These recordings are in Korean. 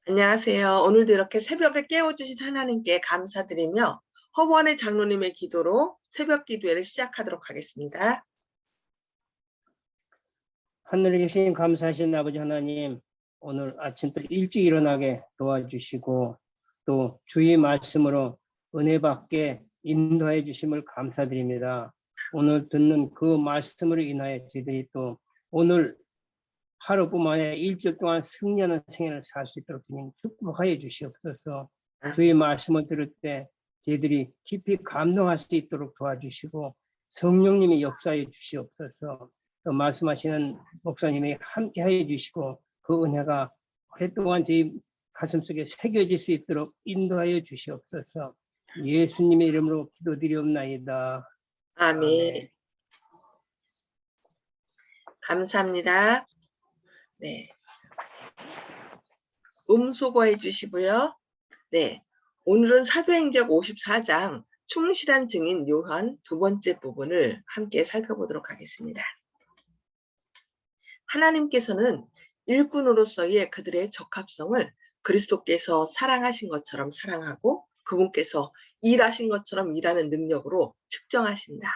안녕하세요. 오늘도 이렇게 새벽에 깨워주신 하나님께 감사드리며 허원의 장로님의 기도로 새벽 기도회를 시작하도록 하겠습니다. 하늘에 계신 감사하신 아버지 하나님, 오늘 아침부터 일찍 일어나게 도와주시고 또 주의 말씀으로 은혜 받게 인도해 주심을 감사드립니다. 오늘 듣는 그 말씀으로 인하여 저희들이 또 오늘 하루뿐만 아니라 일주일 동안 승리하는 생애를 살 수 있도록 주님 축복하여 주시옵소서. 주의 말씀을 들을 때 저희들이 깊이 감동할 수 있도록 도와주시고 성령님이 역사해 주시옵소서. 또 말씀하시는 목사님이 함께해 주시고 그 은혜가 오랫동안 저희 가슴속에 새겨질 수 있도록 인도하여 주시옵소서. 예수님의 이름으로 기도드리옵나이다. 아멘. 감사합니다. 네. 음소거해 주시고요. 네. 오늘은 사도행전 54장 충실한 증인 요한 두 번째 부분을 함께 살펴보도록 하겠습니다. 하나님께서는 일꾼으로서의 그들의 적합성을 그리스도께서 사랑하신 것처럼 사랑하고 그분께서 일하신 것처럼 일하는 능력으로 측정하신다.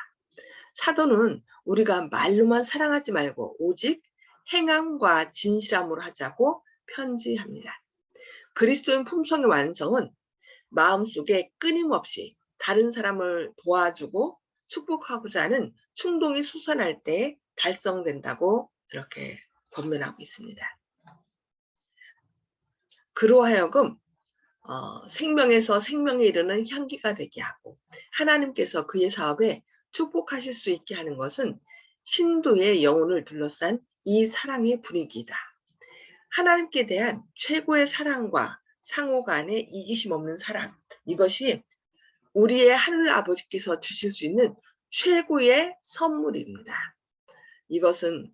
사도는 우리가 말로만 사랑하지 말고 오직 행함과 진실함으로 하자고 편지합니다. 그리스도인 품성의 완성은 마음속에 끊임없이 다른 사람을 도와주고 축복하고자 하는 충동이 솟아날 때 달성된다고 이렇게 권면하고 있습니다. 그로 하여금 생명에서 생명에 이르는 향기가 되게 하고 하나님께서 그의 사업에 축복하실 수 있게 하는 것은 신도의 영혼을 둘러싼 이 사랑의 분위기다. 하나님께 대한 최고의 사랑과 상호 간의 이기심 없는 사랑, 이것이 우리의 하늘 아버지께서 주실 수 있는 최고의 선물입니다. 이것은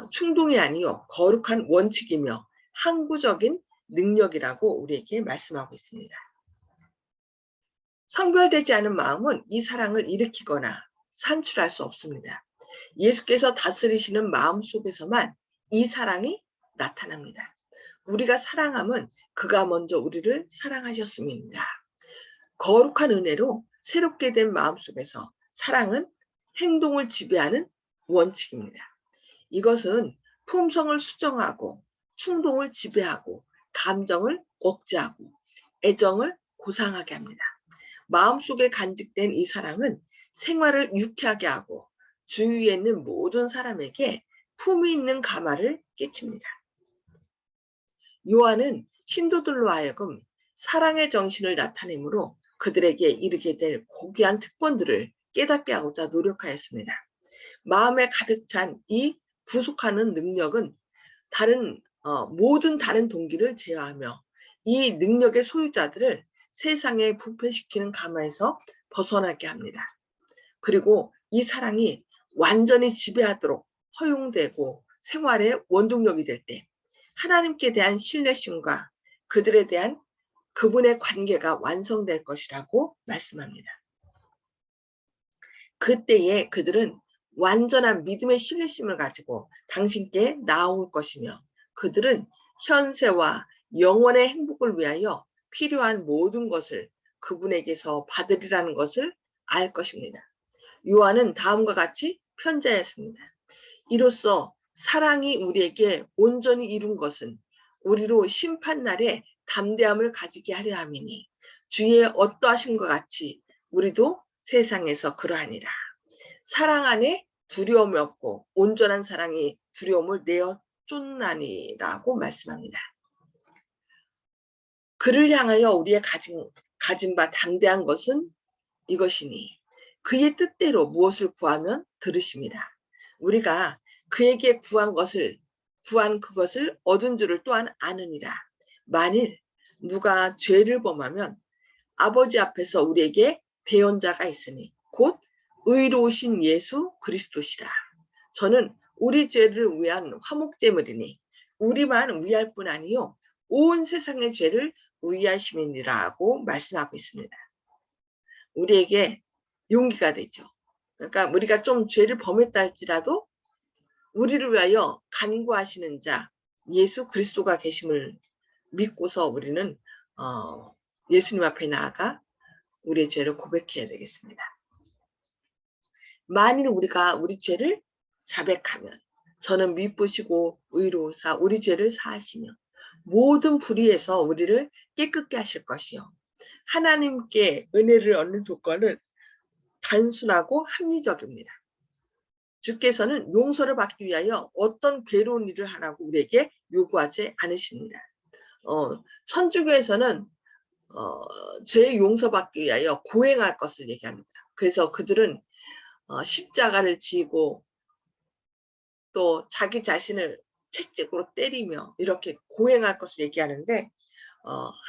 충동이 아니요 거룩한 원칙이며 항구적인 능력이라고 우리에게 말씀하고 있습니다. 성별되지 않은 마음은 이 사랑을 일으키거나 산출할 수 없습니다. 예수께서 다스리시는 마음 속에서만 이 사랑이 나타납니다. 우리가 사랑함은 그가 먼저 우리를 사랑하셨음입니다. 거룩한 은혜로 새롭게 된 마음 속에서 사랑은 행동을 지배하는 원칙입니다. 이것은 품성을 수정하고 충동을 지배하고 감정을 억제하고 애정을 고상하게 합니다. 마음속에 간직된 이 사랑은 생활을 유쾌하게 하고 주위에 있는 모든 사람에게 품위 있는 감화를 끼칩니다. 요한은 신도들로 하여금 사랑의 정신을 나타내므로 그들에게 이르게 될 고귀한 특권들을 깨닫게 하고자 노력하였습니다. 마음에 가득 찬 이 구속하는 능력은 모든 다른 동기를 제어하며 이 능력의 소유자들을 세상에 부패시키는 감화에서 벗어나게 합니다. 그리고 이 사랑이 완전히 지배하도록 허용되고 생활의 원동력이 될 때 하나님께 대한 신뢰심과 그들에 대한 그분의 관계가 완성될 것이라고 말씀합니다. 그때에 그들은 완전한 믿음의 신뢰심을 가지고 당신께 나아올 것이며 그들은 현세와 영원의 행복을 위하여 필요한 모든 것을 그분에게서 받으리라는 것을 알 것입니다. 요한은 다음과 같이 편지하였습니다. 이로써 사랑이 우리에게 온전히 이룬 것은 우리로 심판날에 담대함을 가지게 하려 함이니 주의 어떠하심과 같이 우리도 세상에서 그러하니라. 사랑 안에 두려움이 없고 온전한 사랑이 두려움을 내어 쫓나니라고 말씀합니다. 그를 향하여 우리의 가진 바 당대한 것은 이것이니 그의 뜻대로 무엇을 구하면 들으십니다. 우리가 그에게 구한 그것을 얻은 줄을 또한 아느니라. 만일 누가 죄를 범하면 아버지 앞에서 우리에게 대언자가 있으니 곧 의로우신 예수 그리스도시라. 저는 우리 죄를 위한 화목제물이니 우리만 위할 뿐 아니요 온 세상의 죄를 위하심이니라고 말씀하고 있습니다. 우리에게 용기가 되죠. 그러니까 우리가 좀 죄를 범했다 할지라도 우리를 위하여 간구하시는 자 예수 그리스도가 계심을 믿고서 우리는 예수님 앞에 나아가 우리의 죄를 고백해야 되겠습니다. 만일 우리가 우리 죄를 자백하면 저는 미쁘시고 의로우사 우리 죄를 사하시며 모든 불의에서 우리를 깨끗게 하실 것이요. 하나님께 은혜를 얻는 조건은 단순하고 합리적입니다. 주께서는 용서를 받기 위하여 어떤 괴로운 일을 하라고 우리에게 요구하지 않으십니다. 천주교에서는 죄 용서받기 위하여 고행할 것을 얘기합니다. 그래서 그들은 십자가를 지고 또 자기 자신을 채찍으로 때리며 이렇게 고행할 것을 얘기하는데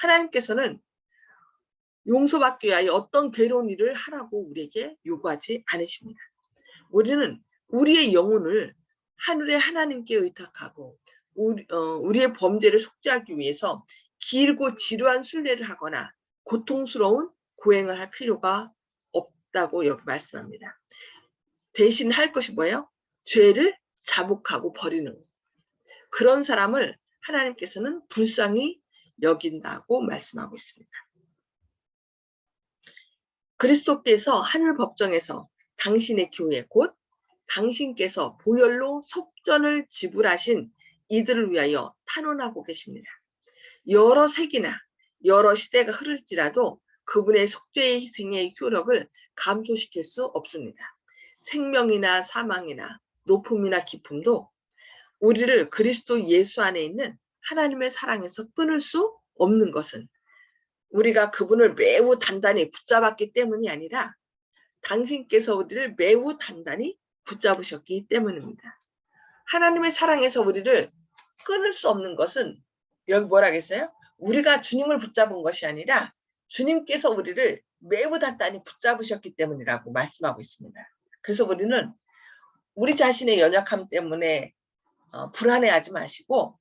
하나님께서는 용서받기 위하여 어떤 괴로운 일을 하라고 우리에게 요구하지 않으십니다. 우리는 우리의 영혼을 하늘의 하나님께 의탁하고 우리의 범죄를 속죄하기 위해서 길고 지루한 순례를 하거나 고통스러운 고행을 할 필요가 없다고 여기 말씀합니다. 대신 할 것이 뭐예요? 죄를 자복하고 버리는 것. 그런 사람을 하나님께서는 불쌍히 여긴다고 말씀하고 있습니다. 그리스도께서 하늘 법정에서 당신의 교회 곧 당신께서 보혈로 속전을 지불하신 이들을 위하여 탄원하고 계십니다. 여러 세기나 여러 시대가 흐를지라도 그분의 속죄의 희생의 효력을 감소시킬 수 없습니다. 생명이나 사망이나 높음이나 깊음도 우리를 그리스도 예수 안에 있는 하나님의 사랑에서 끊을 수 없는 것은 우리가 그분을 매우 단단히 붙잡았기 때문이 아니라 당신께서 우리를 매우 단단히 붙잡으셨기 때문입니다. 하나님의 사랑에서 우리를 끊을 수 없는 것은 여기 뭐라겠어요? 우리가 주님을 붙잡은 것이 아니라 주님께서 우리를 매우 단단히 붙잡으셨기 때문이라고 말씀하고 있습니다. 그래서 우리는 우리 자신의 연약함 때문에 불안해하지 마시고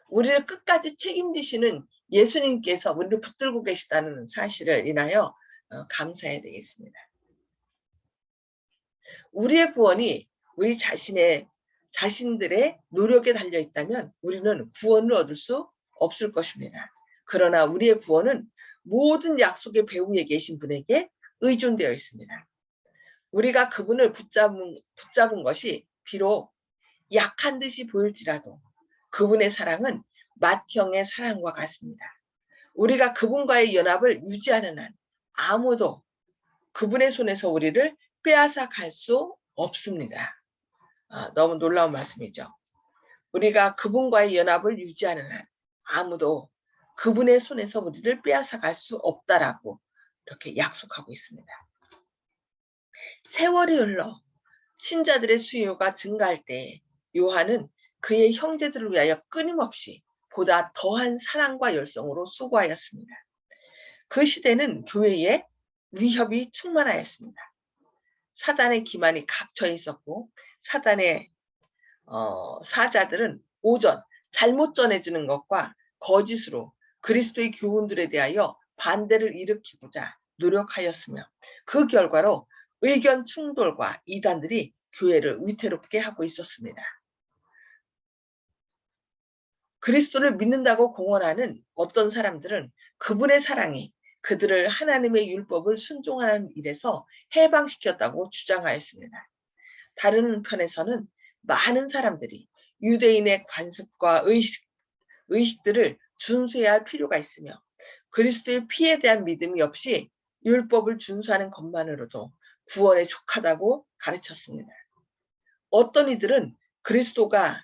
우리를 끝까지 책임지시는 예수님께서 우리를 붙들고 계시다는 사실을 인하여 감사해야 되겠습니다. 우리의 구원이 우리 자신들의 노력에 달려 있다면 우리는 구원을 얻을 수 없을 것입니다. 그러나 우리의 구원은 모든 약속의 배후에 계신 분에게 의존되어 있습니다. 우리가 그분을 붙잡은 것이 비록 약한 듯이 보일지라도 그분의 사랑은 맏형의 사랑과 같습니다. 우리가 그분과의 연합을 유지하는 한 아무도 그분의 손에서 우리를 빼앗아 갈 수 없습니다. 너무 놀라운 말씀이죠. 우리가 그분과의 연합을 유지하는 한 아무도 그분의 손에서 우리를 빼앗아 갈 수 없다라고 이렇게 약속하고 있습니다. 세월이 흘러 신자들의 수요가 증가할 때 요한은 그의 형제들을 위하여 끊임없이 보다 더한 사랑과 열성으로 수고하였습니다. 그 시대는 교회에 위협이 충만하였습니다. 사단의 기만이 각처에 있었고 사단의 사자들은 오전 잘못 전해지는 것과 거짓으로 그리스도의 교훈들에 대하여 반대를 일으키고자 노력하였으며 그 결과로 의견 충돌과 이단들이 교회를 위태롭게 하고 있었습니다. 그리스도를 믿는다고 공언하는 어떤 사람들은 그분의 사랑이 그들을 하나님의 율법을 순종하는 일에서 해방시켰다고 주장하였습니다. 다른 편에서는 많은 사람들이 유대인의 관습과 의식들을 준수해야 할 필요가 있으며 그리스도의 피에 대한 믿음이 없이 율법을 준수하는 것만으로도 구원에 족하다고 가르쳤습니다. 어떤 이들은 그리스도가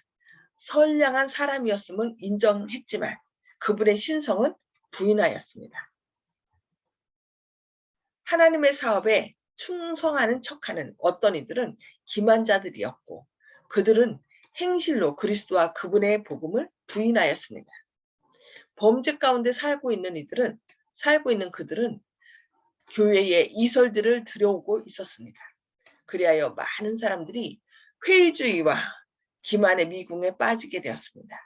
선량한 사람이었음을 인정했지만 그분의 신성은 부인하였습니다. 하나님의 사업에 충성하는 척하는 어떤 이들은 기만자들이었고 그들은 행실로 그리스도와 그분의 복음을 부인하였습니다. 범죄 가운데 살고 있는 그들은 교회에 이설들을 들여오고 있었습니다. 그리하여 많은 사람들이 회의주의와 기만의 미궁에 빠지게 되었습니다.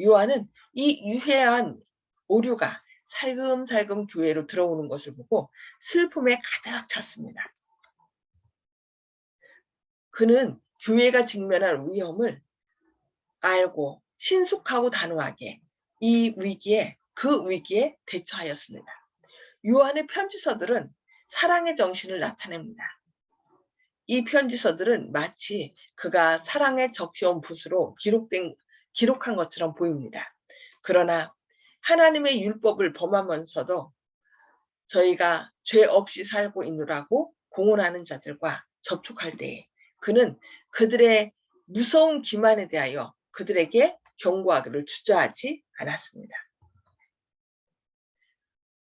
요한은 이 유해한 오류가 살금살금 교회로 들어오는 것을 보고 슬픔에 가득 찼습니다. 그는 교회가 직면한 위험을 알고 신속하고 단호하게 이 위기에 그 위기에 대처하였습니다. 요한의 편지서들은 사랑의 정신을 나타냅니다. 이 편지서들은 마치 그가 사랑에 적셔온 붓으로 기록한 것처럼 보입니다. 그러나 하나님의 율법을 범하면서도 저희가 죄 없이 살고 있노라고 공언하는 자들과 접촉할 때에 그는 그들의 무서운 기만에 대하여 그들에게 경고하기를 주저하지 않았습니다.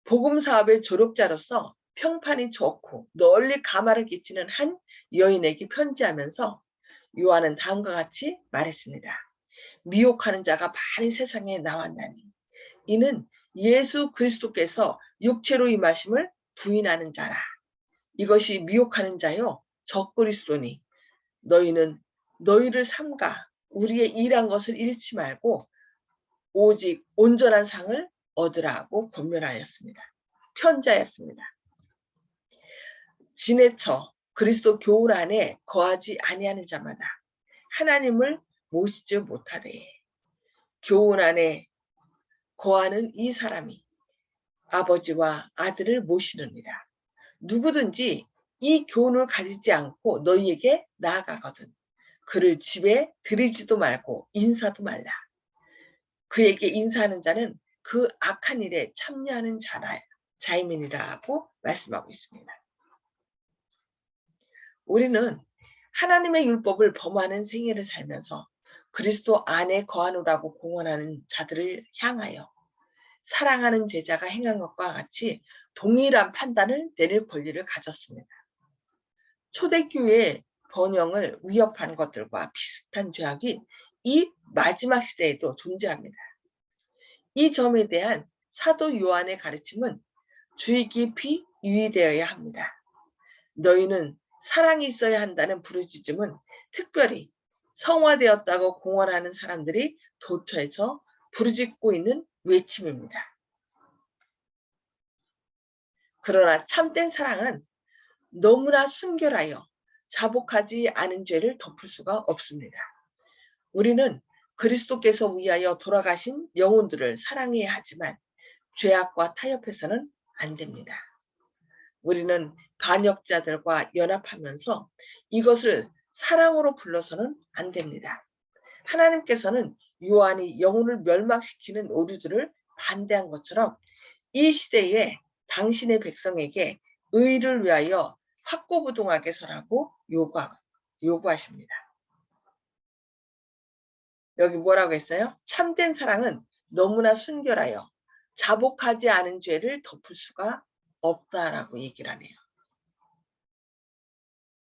복음 사업의 조력자로서 평판이 좋고 널리 가마를 끼치는 한 여인에게 편지하면서 요한은 다음과 같이 말했습니다. 미혹하는 자가 많이 세상에 나왔나니 이는 예수 그리스도께서 육체로 임하심을 부인하는 자라. 이것이 미혹하는 자요 적그리스도니 너희는 너희를 삼가 우리의 일한 것을 잃지 말고 오직 온전한 상을 얻으라고 권면하였습니다. 편지하였습니다. 지내쳐 그리스도 교훈 안에 거하지 아니하는 자마다 하나님을 모시지 못하되 교훈 안에 거하는 이 사람이 아버지와 아들을 모시느니라. 누구든지 이 교훈을 가지지 않고 너희에게 나아가거든 그를 집에 들이지도 말고 인사도 말라. 그에게 인사하는 자는 그 악한 일에 참여하는 자임이니라고 말씀하고 있습니다. 우리는 하나님의 율법을 범하는 생애를 살면서 그리스도 안에 거하노라고 공언하는 자들을 향하여 사랑하는 제자가 행한 것과 같이 동일한 판단을 내릴 권리를 가졌습니다. 초대교회의 번영을 위협한 것들과 비슷한 죄악이 이 마지막 시대에도 존재합니다. 이 점에 대한 사도 요한의 가르침은 주의 깊이 유의되어야 합니다. 너희는 사랑이 있어야 한다는 부르짖음은 특별히 성화되었다고 공언하는 사람들이 도처에서 부르짖고 있는 외침입니다. 그러나 참된 사랑은 너무나 순결하여 자복하지 않은 죄를 덮을 수가 없습니다. 우리는 그리스도께서 위하여 돌아가신 영혼들을 사랑해야 하지만 죄악과 타협해서는 안 됩니다. 우리는 반역자들과 연합하면서 이것을 사랑으로 불러서는 안 됩니다. 하나님께서는 요한이 영혼을 멸망시키는 오류들을 반대한 것처럼 이 시대에 당신의 백성에게 의를 위하여 확고부동하게 서라고 요구하십니다. 여기 뭐라고 했어요? 참된 사랑은 너무나 순결하여 자복하지 않은 죄를 덮을 수가 없다라고 얘기를 하네요.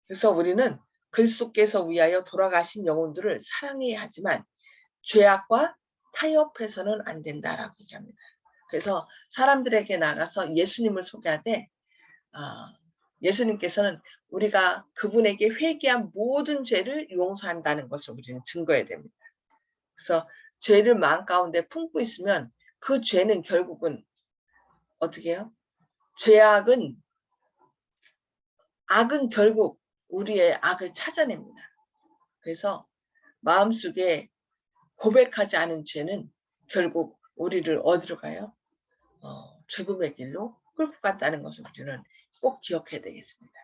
그래서 우리는 그리스도께서 위하여 돌아가신 영혼들을 사랑해야 하지만 죄악과 타협해서는 안 된다라고 얘기합니다. 그래서 사람들에게 나가서 예수님을 소개하되 예수님께서는 우리가 그분에게 회개한 모든 죄를 용서한다는 것을 우리는 증거해야 됩니다. 그래서 죄를 마음 가운데 품고 있으면 그 죄는 결국은 어떻게 해요? 악은 결국 우리의 악을 찾아냅니다. 그래서 마음속에 고백하지 않은 죄는 결국 우리를 어디로 가요? 죽음의 길로 끌고 갔다는 것을 우리는 꼭 기억해야 되겠습니다.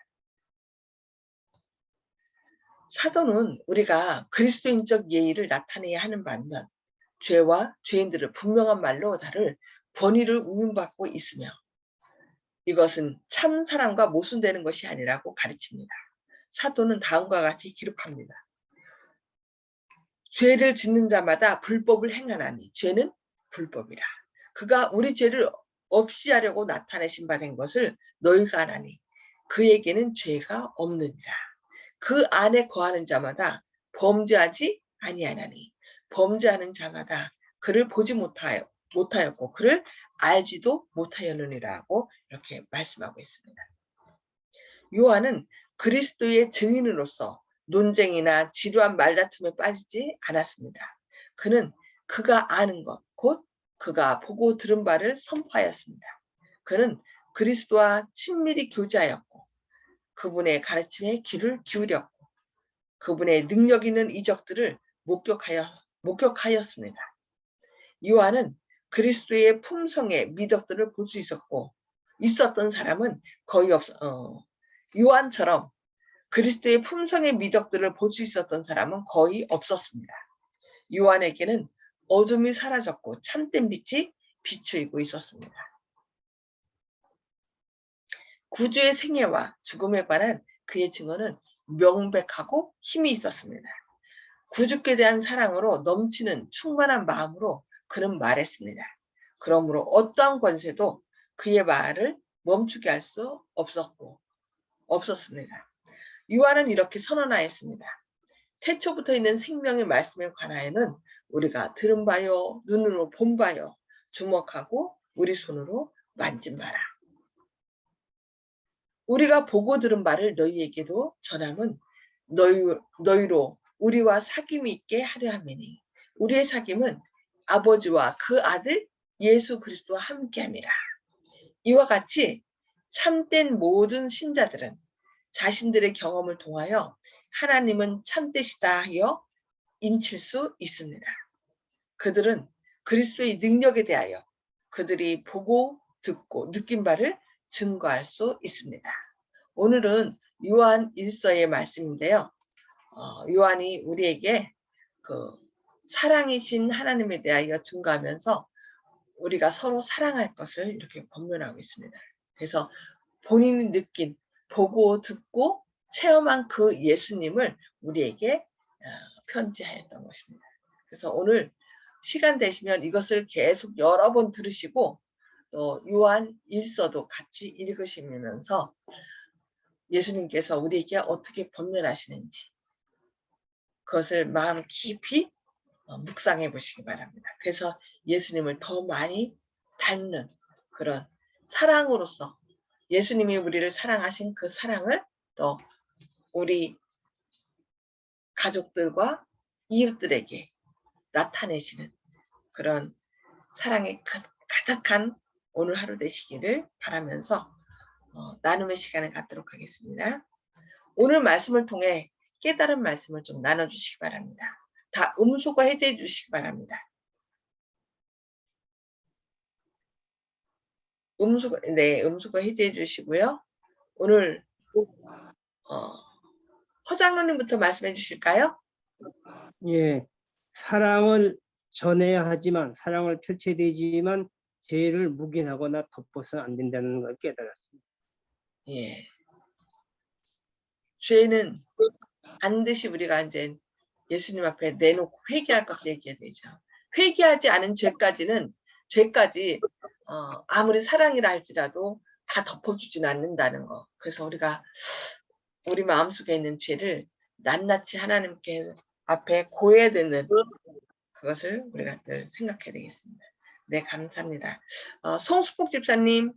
사도는 우리가 그리스도인적 예의를 나타내야 하는 반면 죄와 죄인들을 분명한 말로 다룰 권위를 위임받고 있으며 이것은 참 사랑과 모순되는 것이 아니라고 가르칩니다. 사도는 다음과 같이 기록합니다. 죄를 짓는 자마다 불법을 행하나니 죄는 불법이라. 그가 우리 죄를 없이 하려고 나타내신 바 된 것을 너희가 아나니 그에게는 죄가 없느니라. 그 안에 거하는 자마다 범죄하지 아니하나니 범죄하는 자마다 그를 보지 못하였고 그를 알지도 못하였느니라고 이렇게 말씀하고 있습니다. 요한은 그리스도의 증인으로서 논쟁이나 지루한 말다툼에 빠지지 않았습니다. 그는 그가 아는 것, 곧 그가 보고 들은 바를 선포하였습니다. 그는 그리스도와 친밀히 교제하였고 그분의 가르침에 귀를 기울였고 그분의 능력 있는 이적들을 목격하였습니다. 요한은 그리스도의 품성의 미덕들을 볼 수 있었던 사람은 거의 요한처럼 그리스도의 품성의 미덕들을 볼 수 있었던 사람은 거의 없었습니다. 요한에게는 어둠이 사라졌고 참된 빛이 비추이고 있었습니다. 구주의 생애와 죽음에 관한 그의 증언은 명백하고 힘이 있었습니다. 구주께 대한 사랑으로 넘치는 충만한 마음으로 그는 말했습니다. 그러므로 어떠한 권세도 그의 말을 멈추게 할 수 없었습니다. 요한은 이렇게 선언하였습니다. 태초부터 있는 생명의 말씀에 관하여는 우리가 들은 바요, 눈으로 본 바요, 주목하고 우리 손으로 만진 바라. 우리가 보고 들은 바를 너희에게도 전함은 너희로 우리와 사귐이 있게 하려 함이니 우리의 사귐은 아버지와 그 아들 예수 그리스도와 함께함이라. 이와 같이 참된 모든 신자들은 자신들의 경험을 통하여 하나님은 참되시다 하여 인칠 수 있습니다. 그들은 그리스도의 능력에 대하여 그들이 보고 듣고 느낀 바를 증거할 수 있습니다. 오늘은 요한 1서의 말씀인데요. 요한이 우리에게 그 사랑이신 하나님에 대하여 증거하면서 우리가 서로 사랑할 것을 이렇게 권면하고 있습니다. 그래서 본인이 느낀, 보고 듣고 체험한 그 예수님을 우리에게 편지하였던 것입니다. 그래서 오늘 시간 되시면 이것을 계속 여러 번 들으시고 또 요한 1서도 같이 읽으시면서 예수님께서 우리에게 어떻게 권면하시는지 그것을 마음 깊이 묵상해 보시기 바랍니다. 그래서 예수님을 더 많이 닮는 그런 사랑으로서 예수님이 우리를 사랑하신 그 사랑을 또 우리 가족들과 이웃들에게 나타내시는 그런 사랑이 가득한 오늘 하루 되시기를 바라면서 나눔의 시간을 갖도록 하겠습니다. 오늘 말씀을 통해 깨달은 말씀을 좀 나눠주시기 바랍니다. 다 음소거 해제해 주시기 바랍니다. 음소거 해제해 주시고요. 오늘 허장로님부터 말씀해 주실까요? 예, 사랑을 전해야 하지만 사랑을 펼쳐야 되지만 죄를 묵인하거나 덮어서 안 된다는 걸 깨달았습니다. 예. 죄는 반드시 우리가 이제 예수님 앞에 내놓고 회개할 것을 얘기해야 되죠. 회개하지 않은 죄까지 아무리 사랑이라 할지라도 다 덮어주진 않는다는 거. 그래서 우리가 우리 마음속에 있는 죄를 낱낱이 하나님께 앞에 고해야 되는 그것을 우리가 늘 생각해야 되겠습니다. 네, 감사합니다. 송수복 집사님.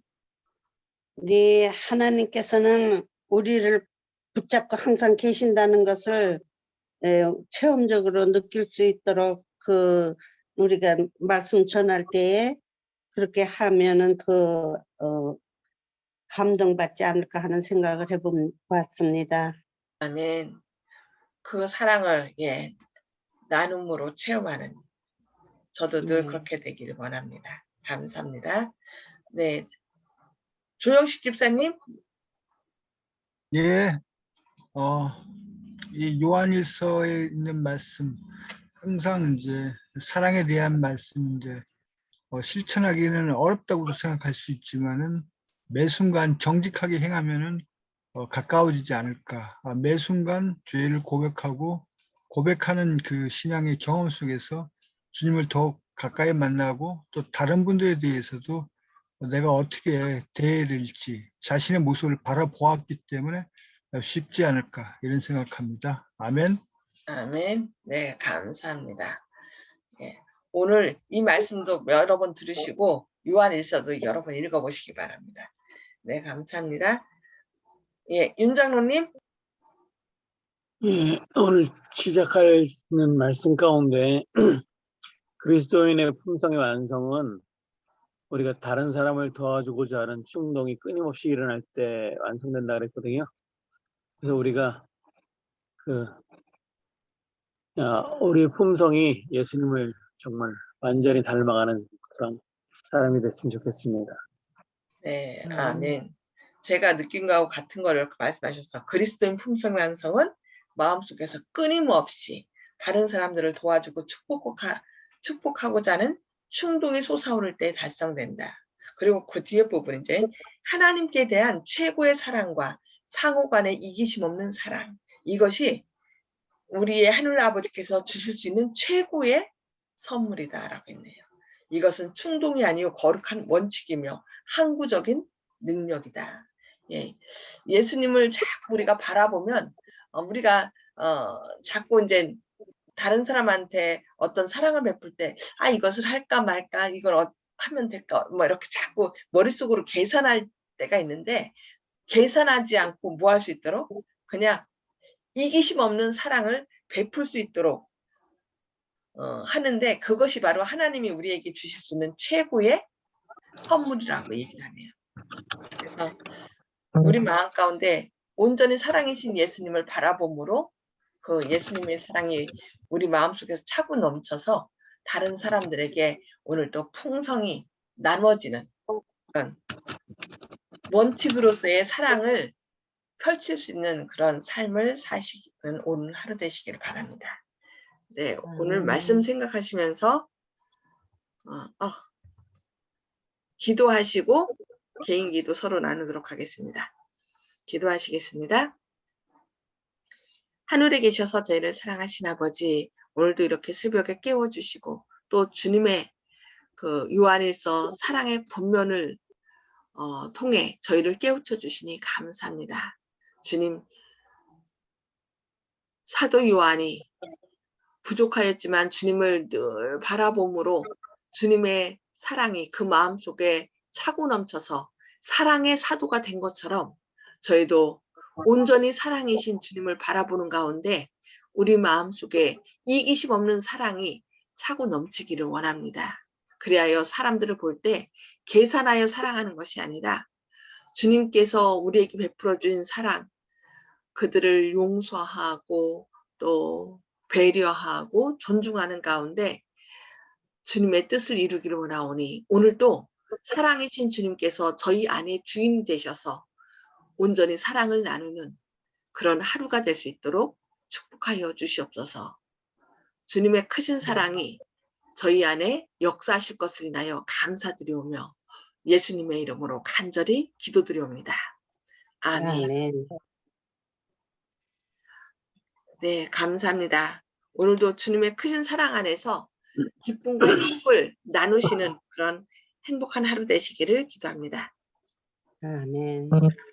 네, 하나님께서는 우리를 붙잡고 항상 계신다는 것을 체험적으로 느낄 수 있도록 우리가 말씀 전할 때에 그렇게 하면은 더 감동받지 않을까 하는 생각을 해봤습니다. 아멘. 그 사랑을 나눔으로 체험하는 저도 늘 그렇게 되기를 원합니다. 감사합니다. 네, 조영식 집사님. 예, 이 요한일서에 있는 말씀, 항상 이제 사랑에 대한 말씀인데, 실천하기는 어렵다고도 생각할 수 있지만은 매 순간 정직하게 행하면은 가까워지지 않을까. 매 순간 죄를 고백하고 고백하는 그 신앙의 경험 속에서 주님을 더욱 가까이 만나고 또 다른 분들에 대해서도 내가 어떻게 대해야 될지 자신의 모습을 바라보았기 때문에 쉽지 않을까 이런 생각합니다. 아멘. 아멘. 네, 감사합니다. 예, 오늘 이 말씀도 여러 번 들으시고 요한일서도 여러 번 읽어보시기 바랍니다. 네, 감사합니다. 예, 윤장로님. 예, 오늘 시작하는 말씀 가운데 그리스도인의 품성의 완성은 우리가 다른 사람을 도와주고자 하는 충동이 끊임없이 일어날 때 완성된다 그랬거든요. 그래서 우리가 우리의 품성이 예수님을 정말 완전히 닮아가는 그런 사람이 됐으면 좋겠습니다. 네, 아멘. 제가 느낀 거하고 같은 거를 말씀하셨어. 그리스도인 품성의 완성은 마음속에서 끊임없이 다른 사람들을 도와주고 축복하고자 하는 충동이 솟아오를 때 달성된다. 그리고 그 뒤에 부분 이제 하나님께 대한 최고의 사랑과 상호 간의 이기심 없는 사랑. 이것이 우리의 하늘 아버지께서 주실 수 있는 최고의 선물이다라고 했네요. 이것은 충동이 아니요 거룩한 원칙이며 항구적인 능력이다. 예, 예수님을 자꾸 우리가 바라보면 우리가 자꾸 이제 다른 사람한테 어떤 사랑을 베풀 때 이것을 할까 말까 이걸 하면 될까 뭐 이렇게 자꾸 머릿속으로 계산할 때가 있는데 계산하지 않고 뭐 할 수 있도록 그냥 이기심 없는 사랑을 베풀 수 있도록 하는데 그것이 바로 하나님이 우리에게 주실 수 있는 최고의 선물이라고 얘기를 하네요. 그래서 우리 마음 가운데 온전히 사랑이신 예수님을 바라봄으로 그 예수님의 사랑이 우리 마음속에서 차고 넘쳐서 다른 사람들에게 오늘도 풍성이 나눠지는 그런 원칙으로서의 사랑을 펼칠 수 있는 그런 삶을 사시는 오늘 하루 되시기를 바랍니다. 네, 오늘 말씀 생각하시면서 기도하시고 개인 기도 서로 나누도록 하겠습니다. 기도하시겠습니다. 하늘에 계셔서 저희를 사랑하신 아버지, 오늘도 이렇게 새벽에 깨워주시고 또 주님의 그 요한일서 사랑의 본면을 통해 저희를 깨우쳐 주시니 감사합니다. 주님, 사도 요한이 부족하였지만 주님을 늘 바라봄으로 주님의 사랑이 그 마음속에 차고 넘쳐서 사랑의 사도가 된 것처럼 저희도 온전히 사랑이신 주님을 바라보는 가운데 우리 마음속에 이기심 없는 사랑이 차고 넘치기를 원합니다. 그리하여 사람들을 볼 때 계산하여 사랑하는 것이 아니라 주님께서 우리에게 베풀어 주신 사랑, 그들을 용서하고 또 배려하고 존중하는 가운데 주님의 뜻을 이루기를 원하오니 오늘도 사랑이신 주님께서 저희 안에 주인이 되셔서 온전히 사랑을 나누는 그런 하루가 될 수 있도록 축복하여 주시옵소서. 주님의 크신 사랑이 저희 안에 역사하실 것을 인하여 감사드리오며 예수님의 이름으로 간절히 기도드리옵니다. 아멘. 아멘. 네, 감사합니다. 오늘도 주님의 크신 사랑 안에서 기쁨과 행복을 나누시는 그런 행복한 하루 되시기를 기도합니다. 아멘.